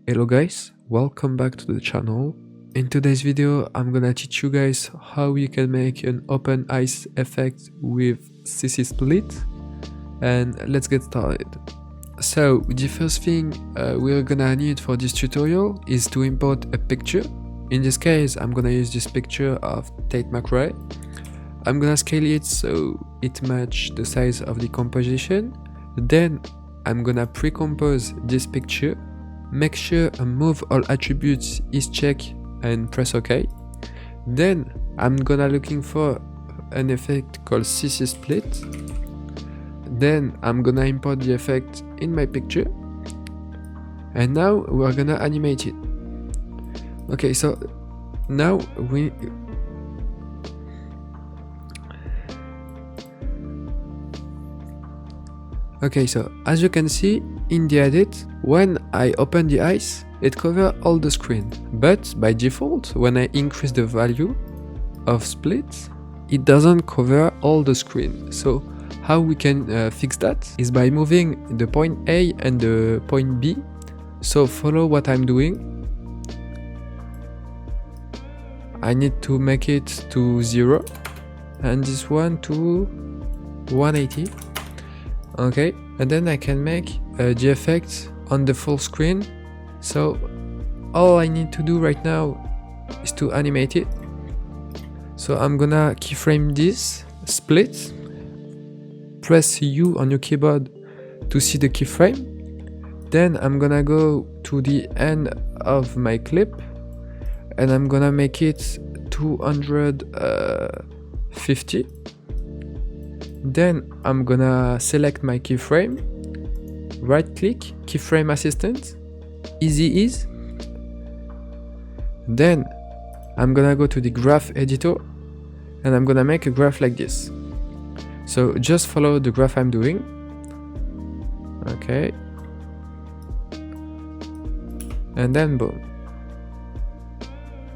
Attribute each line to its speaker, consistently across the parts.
Speaker 1: Hello guys, welcome back to the channel. In today's video I'm gonna teach you guys how you can make an open ice effect with CC Split, and let's get started. So the first thing we're gonna need for this tutorial is to import a picture. In this case I'm gonna use this picture of Tate McRae. I'm gonna scale it so it matches the size of the composition. Then I'm gonna pre-compose this picture. Make sure move all attributes is checked and press OK. Then I'm gonna looking for an effect called CC Split. Then I'm gonna import the effect in my picture. And now we're gonna animate it. Okay, so now Okay, so as you can see in the edit, when I open the ice, it covers all the screen. But by default, when I increase the value of split, it doesn't cover all the screen. So how we can fix that is by moving the point A and the point B. So follow what I'm doing. I need to make it to 0 and this one to 180. Okay, and then I can make the effect on the full screen. So all I need to do right now is to animate it. So I'm gonna keyframe this split, press U on your keyboard to see the keyframe. Then I'm gonna go to the end of my clip and I'm gonna make it 250. Then I'm gonna select my keyframe, right click, keyframe assistant, easy ease. Then I'm gonna go to the graph editor and I'm gonna make a graph like this. So just follow the graph I'm doing. Okay. And then boom.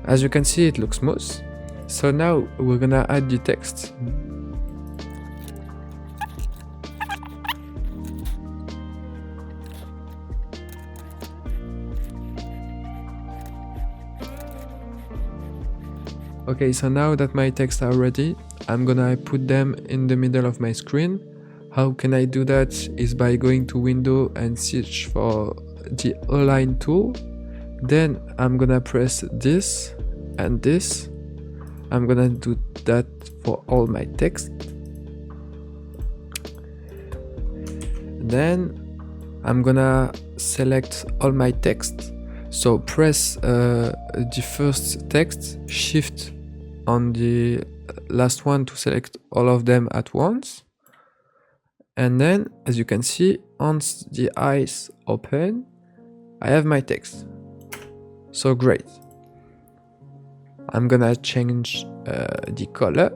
Speaker 1: As you can see, it looks smooth. So now we're gonna add the text. Okay, so now that my texts are ready, I'm gonna put them in the middle of my screen. How can I do that is by going to Window and search for the Align tool. Then I'm gonna press this and this. I'm gonna do that for all my text. Then I'm gonna select all my text. So press the first text, shift on the last one to select all of them at once. And then, as you can see, once the eyes open, I have my text. So great. I'm gonna change the color.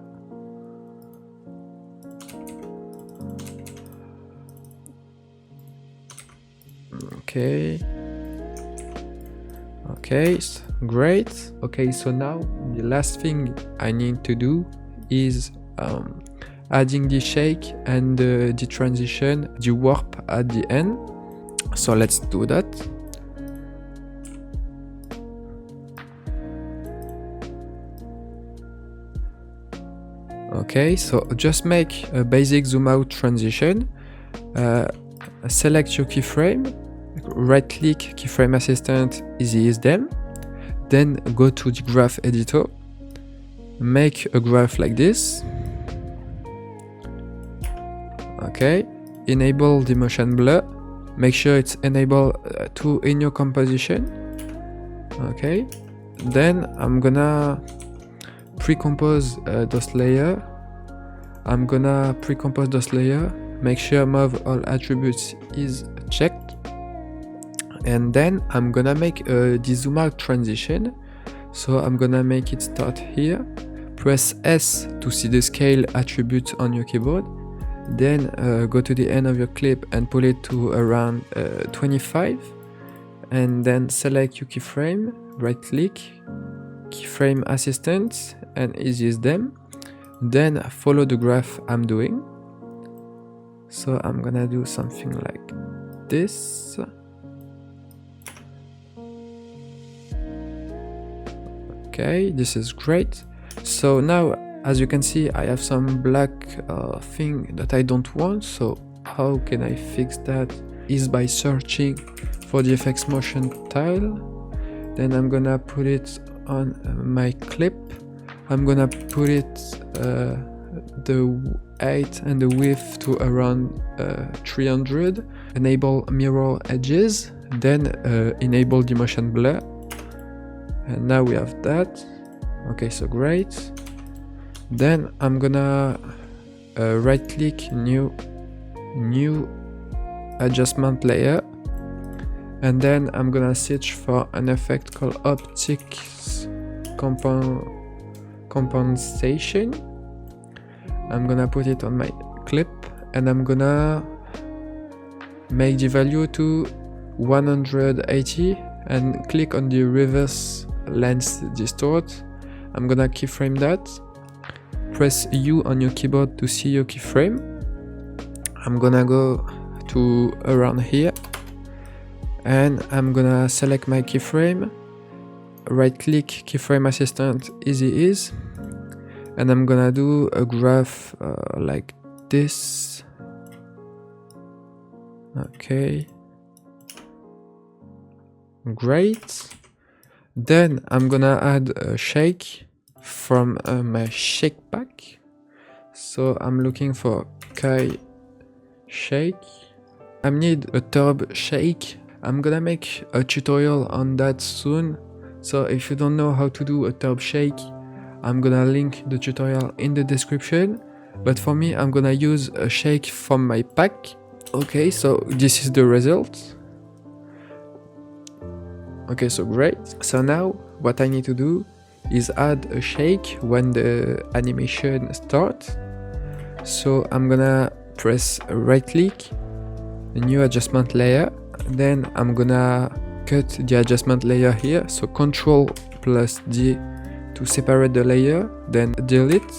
Speaker 1: Okay. Okay, great. Okay, so now the last thing I need to do is adding the shake and the transition, the warp at the end. So let's do that. Okay, so just make a basic zoom out transition. Select your keyframe. Right click, keyframe assistant, easy ease them. Then go to the graph editor, make a graph like this. Okay, enable the motion blur, make sure it's enabled to in your composition. Okay, then I'm gonna pre-compose those layer. I'm gonna pre-compose those layer, make sure move all attributes is checked. And then I'm gonna make the zoom out transition. So I'm gonna make it start here. Press S to see the scale attribute on your keyboard. Then go to the end of your clip and pull it to around 25. And then select your keyframe, right click, keyframe assistant, and easy as them. Then follow the graph I'm doing. So I'm gonna do something like this. Okay, this is great. So now, as you can see, I have some black thing that I don't want. So how can I fix that? Is by searching for the effects motion tile. Then I'm gonna put it on my clip. I'm gonna put it the height and the width to around 300. Enable mirror edges, then enable the motion blur. And now we have that. Okay, so great. Then I'm gonna right click new adjustment layer, and then I'm gonna search for an effect called optics compensation. I'm gonna put it on my clip, and I'm gonna make the value to 180 and click on the reverse lens distort. I'm gonna keyframe that. Press U on your keyboard to see your keyframe. I'm gonna go to around here, and I'm gonna select my keyframe, right click keyframe assistant, easy ease, and I'm gonna do a graph like this. Okay, great. Then I'm gonna add a shake from my shake pack. So I'm looking for Kai shake. I need a turb shake. I'm gonna make a tutorial on that soon. So if you don't know how to do a turb shake, I'm gonna link the tutorial in the description. But for me, I'm gonna use a shake from my pack. Okay, so this is the result. Okay, so great. So now what I need to do is add a shake when the animation starts. So I'm gonna press right click, a new adjustment layer. Then I'm gonna cut the adjustment layer here. So Ctrl plus D to separate the layer, then delete.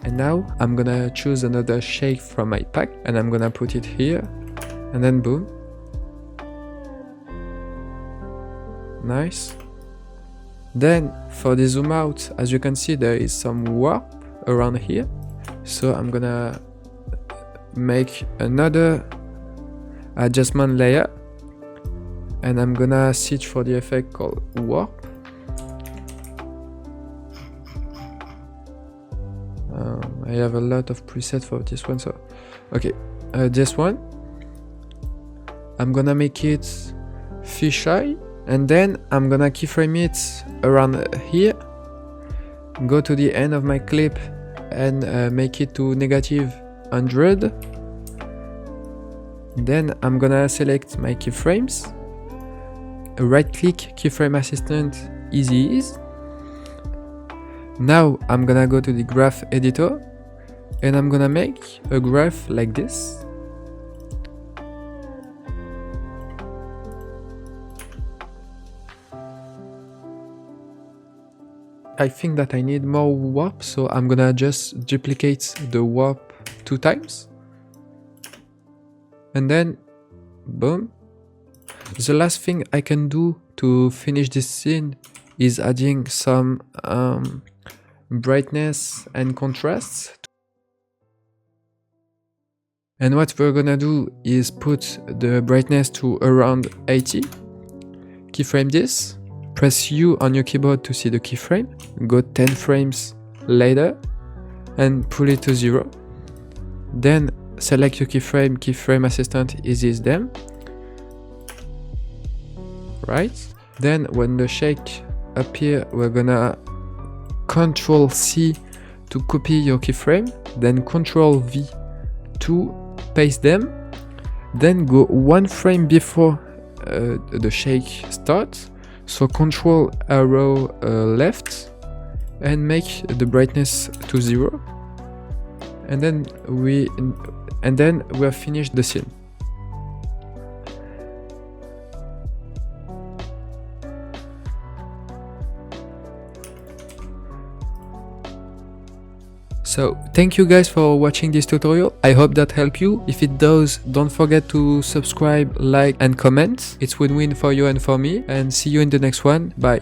Speaker 1: And now I'm gonna choose another shake from my pack, and I'm gonna put it here, and then boom. Nice. Then for the zoom out, as you can see, there is some warp around here. So I'm gonna make another adjustment layer, and I'm gonna search for the effect called warp. I have a lot of presets for this one, so okay, this one I'm gonna make it fisheye, and then I'm gonna keyframe it around here, go to the end of my clip and make it to -100. Then I'm gonna select my keyframes, right click keyframe assistant, easy ease. Now I'm gonna go to the graph editor, and I'm gonna make a graph like this. I think that I need more warp, so I'm gonna just duplicate the warp 2 times. And then, boom. The last thing I can do to finish this scene is adding some brightness and contrasts. And what we're gonna do is put the brightness to around 80. Keyframe this. Press U on your keyboard to see the keyframe. Go 10 frames later and pull it to 0. Then select your keyframe, keyframe assistant eases them. Right? Then when the shake appear, we're gonna Ctrl C to copy your keyframe, then Ctrl V to paste them. Then go 1 frame before the shake starts. So Ctrl arrow left and make the brightness to 0. And then we have finished the scene. So thank you guys for watching this tutorial. I hope that helped you. If it does, don't forget to subscribe, like and comment. It's win-win for you and for me. And see you in the next one. Bye.